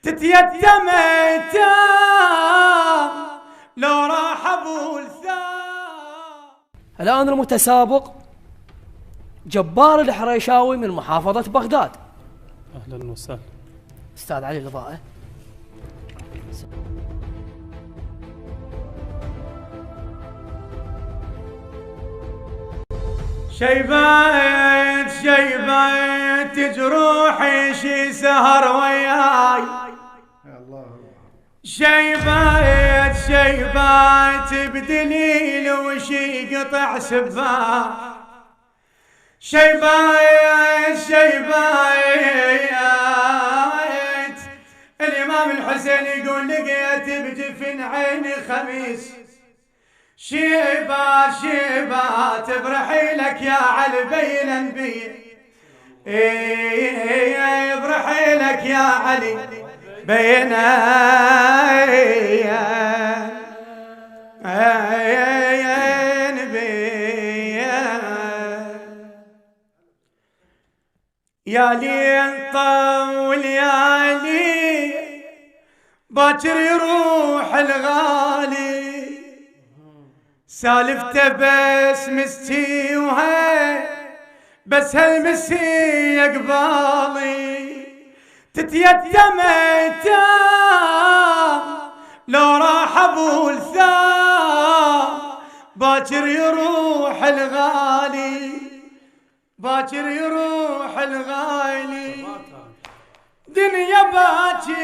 تتيتم ايتام لو راح ابو الثام. الآن المتسابق جبار الحريشاوي من محافظة بغداد. أهلا وسهلا. أستاذ علي الإضاءة. شيبات شيبات جروحي شي سهر وياي، شيبات شيبات بدليل وشي قطع سباح، شيبات شيبات الإمام الحسين يقول لقيت بجفن عيني خميس، شيبات شيبات برحيلك يا علي بين انبياء، برحيلك يا علي بين يا لي طول يا لي باكر يروح الغالي، سالفته بس مستي وهي بس هالمسي قبالي، تتيتم ايتام لو راح ابو الثام، باكر يروح الغالي باكر يروح الغالي، دنيا باكر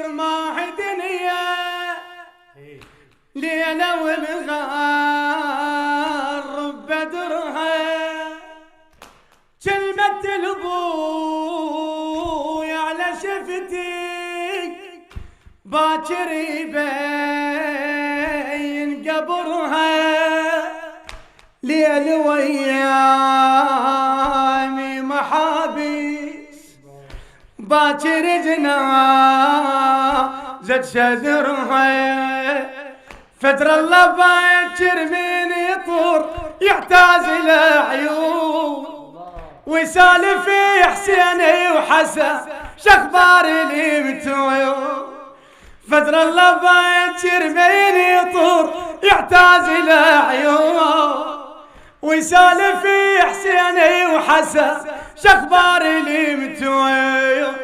ما هي دنيا ليلة والغار بدرها، كلمة الابوي على شفتي باكر يبين قبرها، ليل ويامي محابيس باكر جنازة صدرها، فدر الله باكر من يطور يعتاز العيون، ويسالف حسيني وحسن شخبار اللي متويون، فدر الله باكر من يطور يعتاز العيون، ويسالف حسيني وحسن شخبار اللي متويون،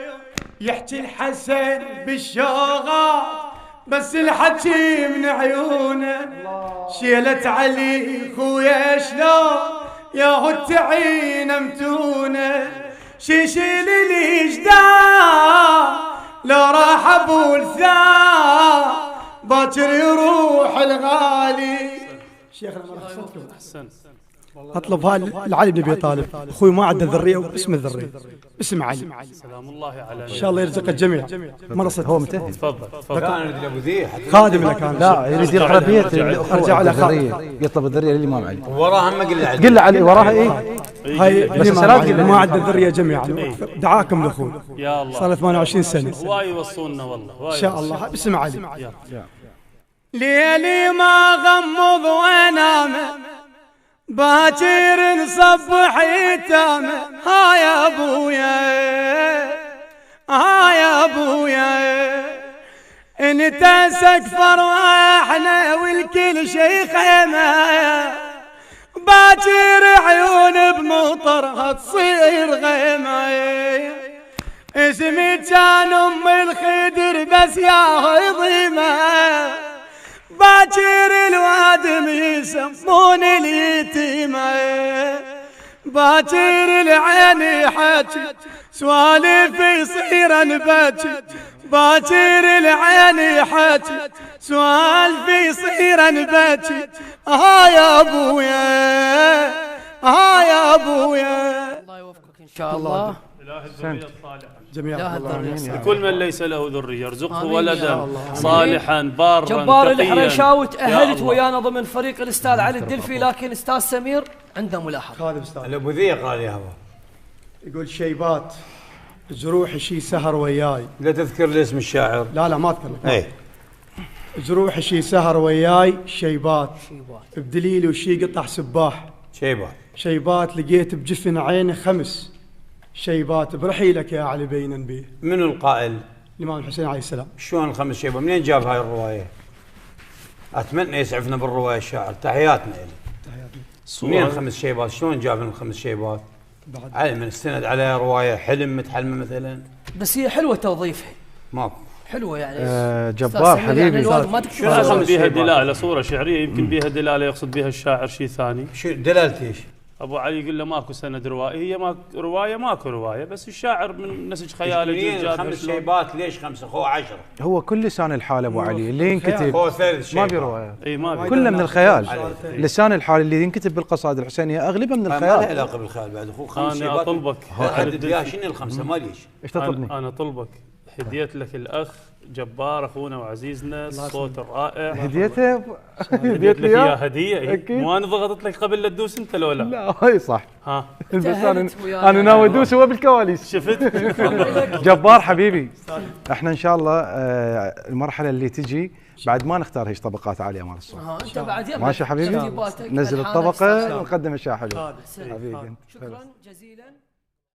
يحكي الحسن بالشوغات بس الحكي من عيونه، شيلت علي خويا شلون ياهو التعين متونه، شيل لي جدار لو راح ابو الثام، باكر يروح الغالي. شيخنا ما رخصتكم. أحسن. اطلب لعلي بن ابي طالب، اخوي ما عنده ذريه واسم الذريه اسم علي، سلام الله على ان شاء الله يرزق الجميع. ما رصد هو متى؟ تفضل. كان يريد ابو ذي خادم لك كان، لا يريد يقرا بيت ارجع على الذريه، يطلب الذريه للامام علي، وراها ما قل علي وراها ايه هاي بس ما عنده ذريه جميعا، دعاكم لاخوي يا الله صار 28 سنه واي يوصونا والله ان شاء الله باسم علي. ليلي ما غمض وانام باكر نصبح يتامى، ها يا ابويا ها يا ابويا انت سقفر واحنا والكل شي خيمه، باكر عيون بمطرها تصير غيمه، اسمي كان ام الخدر بس يا ضيمه، باكر الوادم يسمون اليتيمة، باكر العين حكي سوالف يصير انبكي، باكر العين حكي سوالف يصير انبكي، ها يا ابويا ها يا ابويا. الله يوفقك ان شاء الله. إله الذرية الصالحة جميعا لكل من ليس له ذرية يرزقه ولدا صالحا بارا جبار تقيا. الحريشاوي تأهلت ويانا ضمن فريق الاستاذ علي الدلفي، لكن استاذ سمير عنده ملاحظة. خادم استاذ ابو ذي قال يا هو يقول شيبات جروحي شي سهر وياي، لا تذكر لي اسم الشاعر. لا ما اذكر. اي جروحي شي سهر وياي، شيبات بدليل وشي قطع سباح، شيبات شيبات لقيت بجفن عيني خمس، شيبات برحيلك يا علي بينا به. منو القائل؟ الإمام الحسين عليه السلام. شلون الخمس شيبات؟ منين جاب هاي الرواية؟ أتمنى يسعفنا بالرواية الشاعر، تحياتنا إلي. منين الخمس شيبات؟ شلون جاب لنا الخمس شيبات؟ علي من السند على رواية حلم متحلمة مثلا. بس هي حلوة توظيفها. ماكو. حلوة يعني. جبار حبيبي. يعني ما شو يقصد بها دلالة؟ صورة شعرية يمكن بها دلالة يقصد بها الشاعر شيء ثاني. شو دلالة ايش؟ ابو علي يقول له ماكو سند روائي، هي ماكو روايه، بس الشاعر من نسج خياله جاب خمس شيبات. ليش خمسه؟ خو 10. هو كل لسان الحال ابو علي اللي ينكتب هو ثالث شيء ما في روايات. اي ما في، كله من الخيال. لسان الحال اللي ينكتب بالقصائد الحسينيه اغلبها من ما له الخيال. علاقه بالخيال بعد. اخو خمس انا شيبات. اطلبك حدد لي شنو الخمسه ما ليش. ايش تطلبني؟ انا اطلبك هديت لك الاخ جبار اخونا وعزيزنا الصوت الرائع. هديته هديت لك اياه هديه. أكيد. مو انا ضغطت لك قبل لا تدوس انت لو لا؟ لا هاي صح. ها بس انا ناوي ادوس هو بالكواليس. شفت؟ جبار حبيبي. احنا ان شاء الله المرحله اللي تجي بعد ما نختار هيش طبقات عاليه مال الصوت. انت بعد ماشي حبيبي. نزل الطبقه ونقدم اشياء حلوه. حبيبي شكرا جزيلا.